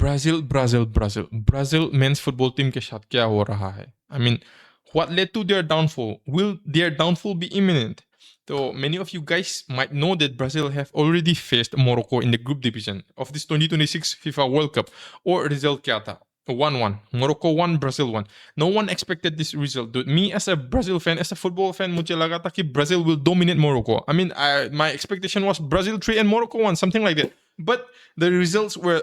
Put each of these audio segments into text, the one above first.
Brazil mains football team के साथ क्या हो रहा है? I mean, what led to their downfall? Will their downfall be imminent? So many of you guys might know that Brazil have already faced Morocco in the group division of this 2026 FIFA World Cup. Or result kya tha? 1-1. Morocco won, Brazil won. No one expected this result, dude. Me as a Brazil fan, as a football fan, मुझे लगा था कि Brazil will dominate Morocco. I mean, my expectation was Brazil 3 and Morocco 1, something like that. But the results were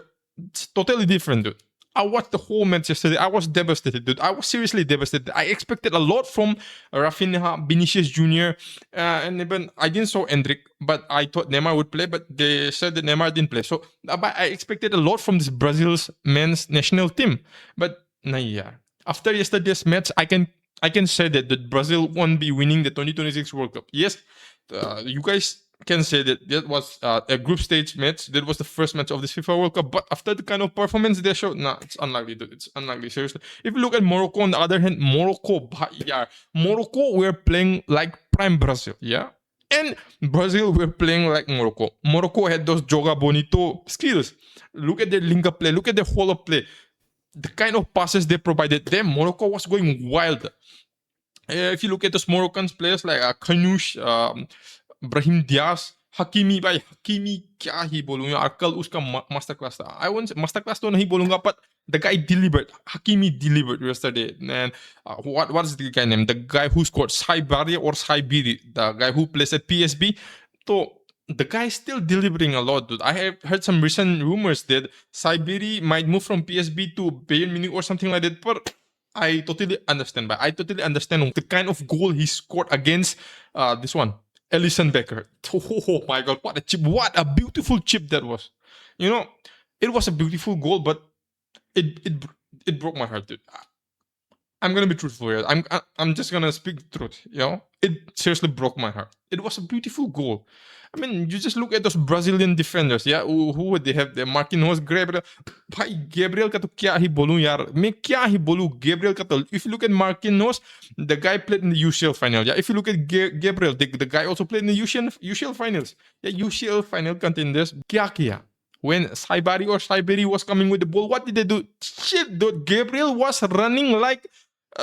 totally different, dude. I watched the whole match yesterday. I was devastated, dude. I was seriously devastated. I expected a lot from Rafinha, Vinicius Jr., and even I didn't saw Endrick, but I thought Neymar would play. But they said that Neymar didn't play. So, but I expected a lot from this Brazil's men's national team. But nah, yeah. After yesterday's match, I can say that Brazil won't be winning the 2026 World Cup. Yes, you guys can say that was a group stage match. That was the first match of this FIFA World Cup. But after the kind of performance they showed, nah, it's unlikely, dude. It's unlikely, seriously. If you look at Morocco, on the other hand, Morocco were playing like prime Brazil, yeah? And Brazil were playing like Morocco. Morocco had those Joga Bonito skills. Look at their link-up play. Look at their whole of play. The kind of passes they provided them, Morocco was going wild. If you look at those Moroccan players like Khanouch, Brahim Diaz, Hakimi, भाई Hakimi क्या ही बोलूँ यार, कल उसका master class था. I won't say master class तो नहीं बोलूँगा, but the guy delivered. Hakimi delivered yesterday. And what's the guy name? The guy who scored, Saibari or Saibiri, the guy who plays at PSB. So the guy is still delivering a lot, dude. I have heard some recent rumors that Saibiri might move from PSB to Bayern Munich or something like that. But I totally understand. But I totally understand the kind of goal he scored against this one. Ellison Becker. Oh my god, what a chip. What a beautiful chip that was. You know, it was a beautiful goal, but it broke my heart, dude. I'm gonna be truthful here. I'm just gonna speak the truth, you know? It seriously broke my heart. It was a beautiful goal. I mean, you just look at those Brazilian defenders, yeah? Who would they have there? Marquinhos, Gabriel. भाई Gabriel का तो क्या ही बोलूं यार, मैं क्या ही बोलूं Gabriel का तो. If you look at Marquinhos, the guy played in the UCL final. Yeah, if you look at Gabriel, the guy also played in the UCL finals. Yeah, UCL final contenders. क्या किया? When Saibari was coming with the ball, what did they do? Shit, dude, Gabriel was running like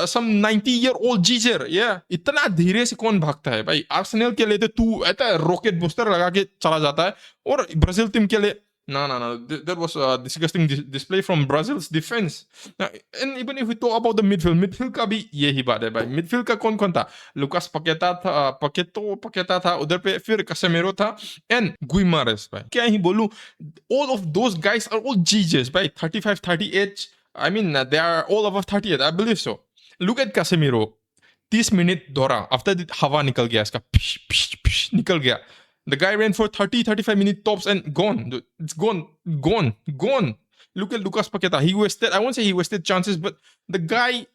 some 90-year-old geezer. Yeah, इतना धीरे से कौन भागता है भाई? Arsenal के लिए तो तू ऐसा रॉकेट बूस्टर लगा के चला जाता है, और ब्राजील टीम के लिए no. That was a disgusting display from Brazil's defense. Now, and even if we talk about the midfield का भी यही बात है भाई. Midfield का कौन था? Lucas Paqueta था उधर पे, फिर Casemiro था, and Guimarães भाई. क्या ही बोलूं? All of those guys are all GJs भाई. 35, 38. I mean, they are all above 38. I believe so. Look at Casemiro. 30 minute दौड़ा. After that, हवा निकल गया इसका. निकल गया. The guy ran for 30-35 minutes tops and gone. Dude. It's gone. Look at Lucas Paqueta. I won't say he wasted chances, but the guy,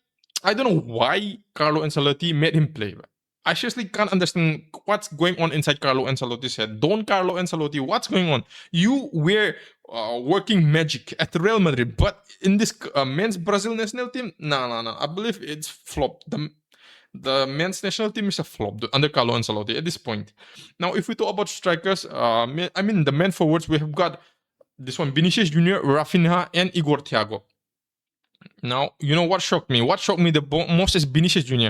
I don't know why Carlo Ancelotti made him play. I seriously can't understand what's going on inside Carlo Ancelotti's head. Don Carlo Ancelotti, what's going on? You were working magic at Real Madrid, but in this men's Brazil national team, no. I believe it's flopped. The men's national team is a flop under Carlo Ancelotti at this point. Now, if we talk about strikers, I mean the men forwards, we have got this one, Vinicius Jr., Rafinha, and Igor Thiago. Now, you know what shocked me? What shocked me the most is Vinicius Jr.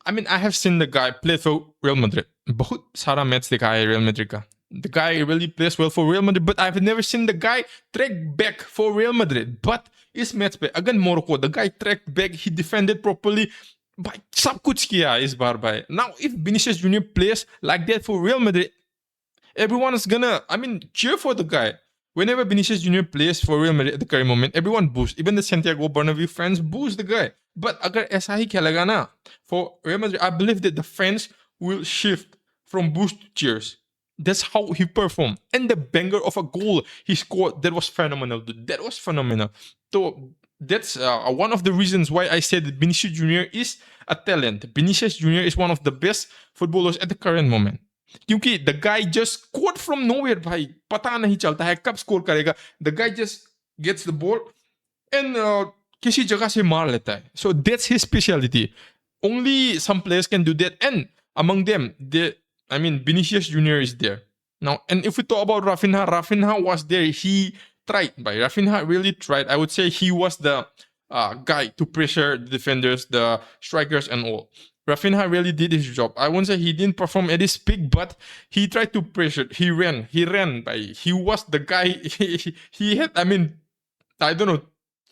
I mean, I have seen the guy play for Real Madrid. बहुत सारा match देखा है Real Madrid का. The guy really plays well for Real Madrid, but I've never seen the guy track back for Real Madrid. But इस match पे again Morocco, the guy tracked back, he defended properly. भाई सब कुछ किया इस बार भाई. Now if Vinicius Jr. plays like that for Real Madrid, everyone is gonna, cheer for the guy. Whenever Vinicius Jr. plays for Real Madrid at the current moment, everyone boos. Even the Santiago Bernabeu fans boos the guy. But अगर ऐसा ही खेलेगा ना for Real Madrid, I believe that the fans will shift from boos to cheers. That's how he performed. And the banger of a goal he scored, that was phenomenal, dude. That was phenomenal. So that's one of the reasons why I said that Vinicius Jr. is a talent. Vinicius Jr. is one of the best footballers at the current moment. क्योंकि the guy just scored from nowhere भाई, पता नहीं चलता है कब score करेगा. The guy just gets the ball and किसी जगह से मार लेता है. So that's his specialty. Only some players can do that, and among them, Vinicius Jr. is there. Now, and if we talk about Rafinha was there. He tried. By Rafinha really tried. I would say he was the guy to pressure the defenders, the strikers, and all. Rafinha really did his job. I won't say he didn't perform at his peak, but he tried to pressure. He ran. He was the guy. He had, I mean, I don't know,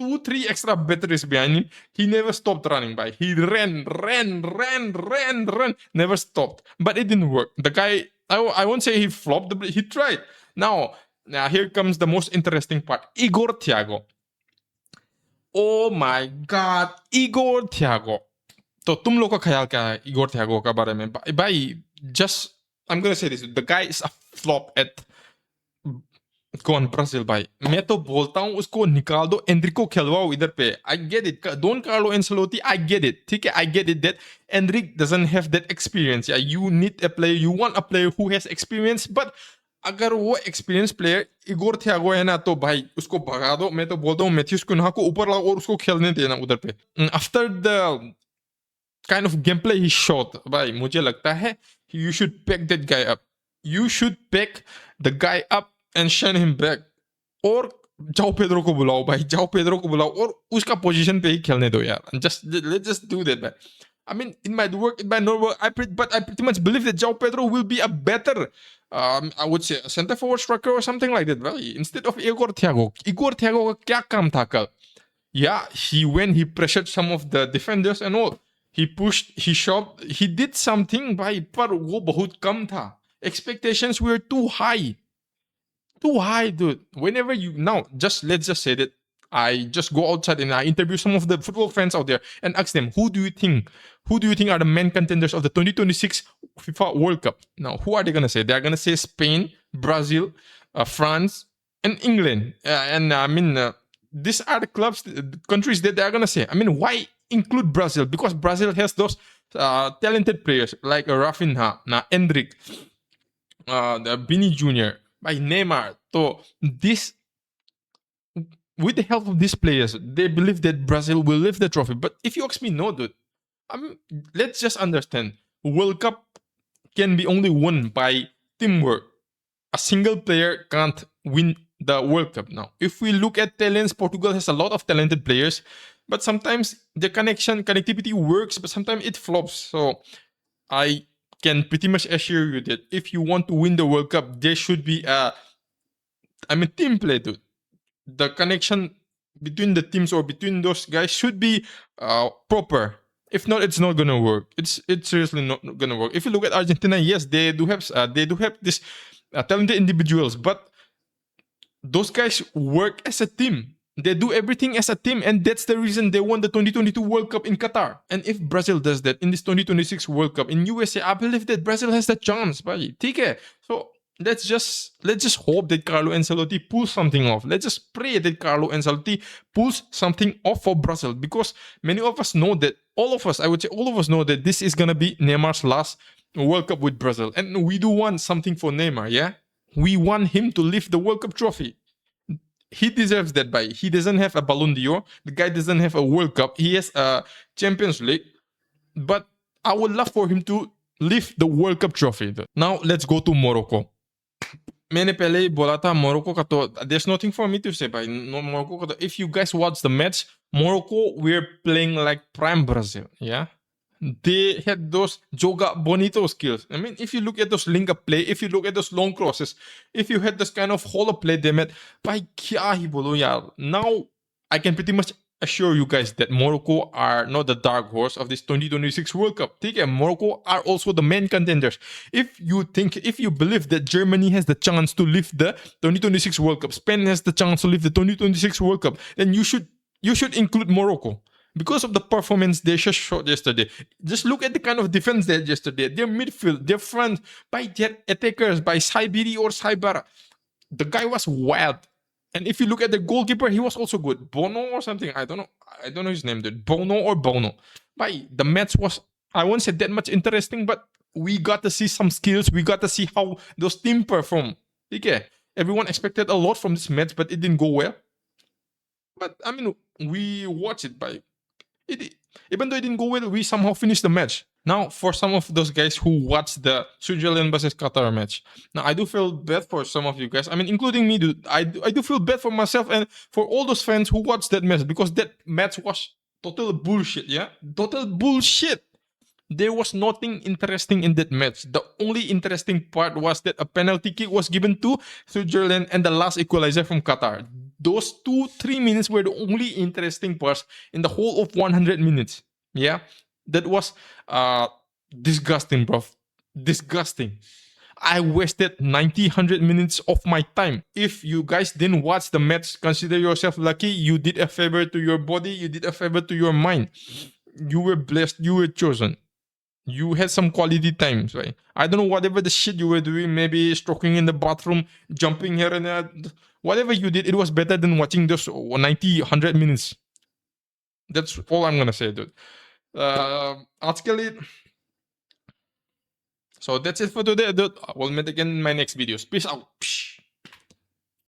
2-3 extra batteries behind him. He never stopped running by. He ran, never stopped. But it didn't work. The guy, I won't say he flopped, but he tried. Now here comes the most interesting part. Igor Thiago. Oh my God, Igor Thiago. तो तुम लोग का ख्याल क्या है Igor Thiago का बारे में भाई just I'm gonna say this, the guy is a flop at कौन ब्राजील भाई मैं तो बोलता हूँ उसको निकाल दो एंड्रिको खिलवाओ इधर पे I get it don't Carlo Ancelotti I get it ठीक है I get it that Endrick doesn't have that experience yeah you need a player you want a player who has experience but अगर वो experience player Igor Thiago है ना तो भाई उसको भगा दो मैं तो बोलता हूँ मैथ्यूस कुन्हा को ऊपर लाओ और उसको खेलने देना उधर पे after the kind of gameplay he showed भाई मुझे लगता है you should pick that guy up you should pick the guy up and send him back और जाओ पेड्रो को बुलाओ भाई जाओ पेड्रो को बुलाओ और उसका पोजीशन पे ही खेलने दो यार let's just do that man I mean it might work it might not work but I pretty much believe that João Pedro will be a better I would say a center forward striker or something like that भाई instead of Igor Thiago का क्या काम था कल yeah he pressured some of the defenders and all he pushed he shoved he did something भाई पर वो बहुत कम था expectations were too high dude whenever you now let's just say that I just go outside and I interview some of the football fans out there and ask them who do you think are the main contenders of the 2026 FIFA World Cup now who are they gonna say they're gonna say Spain Brazil France and England and I mean these are the countries that they're gonna say I mean why include Brazil because Brazil has those talented players like Rafinha, Endrick, Vini Jr., by Neymar. So this, with the help of these players, they believe that Brazil will lift the trophy. But if you ask me, no, dude. I mean, let's just understand. World Cup can be only won by teamwork. A single player can't win the World Cup now. If we look at talents, Portugal has a lot of talented players. But sometimes the connectivity works, but sometimes it flops. So I can pretty much assure you that if you want to win the World Cup, there should be team play, dude. The connection between the teams or between those guys should be proper. If not, it's not gonna work. It's seriously not gonna work. If you look at Argentina, yes, they do have this talented individuals, but those guys work as a team. They do everything as a team, and that's the reason they won the 2022 World Cup in Qatar. And if Brazil does that in this 2026 World Cup in USA, I believe that Brazil has the chance. Okay? So let's just hope that Carlo Ancelotti pulls something off. Let's just pray that Carlo Ancelotti pulls something off for Brazil because many of us know that all of us know that this is gonna be Neymar's last World Cup with Brazil, and we do want something for Neymar. Yeah, we want him to lift the World Cup trophy. He deserves that by. He doesn't have a Ballon d'Or. The guy doesn't have a World Cup. He has a Champions League. But I would love for him to lift the World Cup trophy. Now let's go to Morocco. मैंने पहले ही बोला था Morocco का तो there's nothing for me to say by Morocco का तो if you guys watch the match Morocco we're playing like prime Brazil yeah they had those joga bonito skills. I mean, if you look at those link up play, if you look at those long crosses, if you had this kind of hollow play they met, by kya hi bolo yaar. Now I can pretty much assure you guys that Morocco are not the dark horse of this 2026 World Cup. Okay, Morocco are also the main contenders. If you believe that Germany has the chance to lift the 2026 World Cup, Spain has the chance to lift the 2026 World Cup, then you should include Morocco. Because of the performance they just showed yesterday. Just look at the kind of defense they had yesterday. Their midfield, their front, by their attackers, by Saibiri or Saibara. The guy was wild. And if you look at the goalkeeper, he was also good. Bono or something. I don't know his name, dude. Bono. By the match was, I won't say that much interesting, but we got to see some skills. We got to see how those teams perform. Okay. Everyone expected a lot from this match, but it didn't go well. But I mean, we watch it by. Even though it didn't go well, we somehow finished the match. Now, for some of those guys who watched the Switzerland versus Qatar match, now I do feel bad for some of you guys. I mean, including me, dude. I do feel bad for myself and for all those fans who watched that match, because that match was total bullshit, yeah? Total bullshit. There was nothing interesting in that match. The only interesting part was that a penalty kick was given to Switzerland and the last equalizer from Qatar. Those 2-3 minutes were the only interesting parts in the whole of 100 minutes. Yeah, that was disgusting, bro. Disgusting. I wasted 100 minutes of my time. If you guys didn't watch the match, consider yourself lucky. You did a favor to your body. You did a favor to your mind. You were blessed. You were chosen. You had some quality times, right? I don't know, whatever the shit you were doing, maybe stroking in the bathroom, jumping here and there, whatever you did, it was better than watching those 100 minutes. That's all I'm gonna say, dude. Article. So that's it for today, dude. We'll meet again in my next videos. Peace out.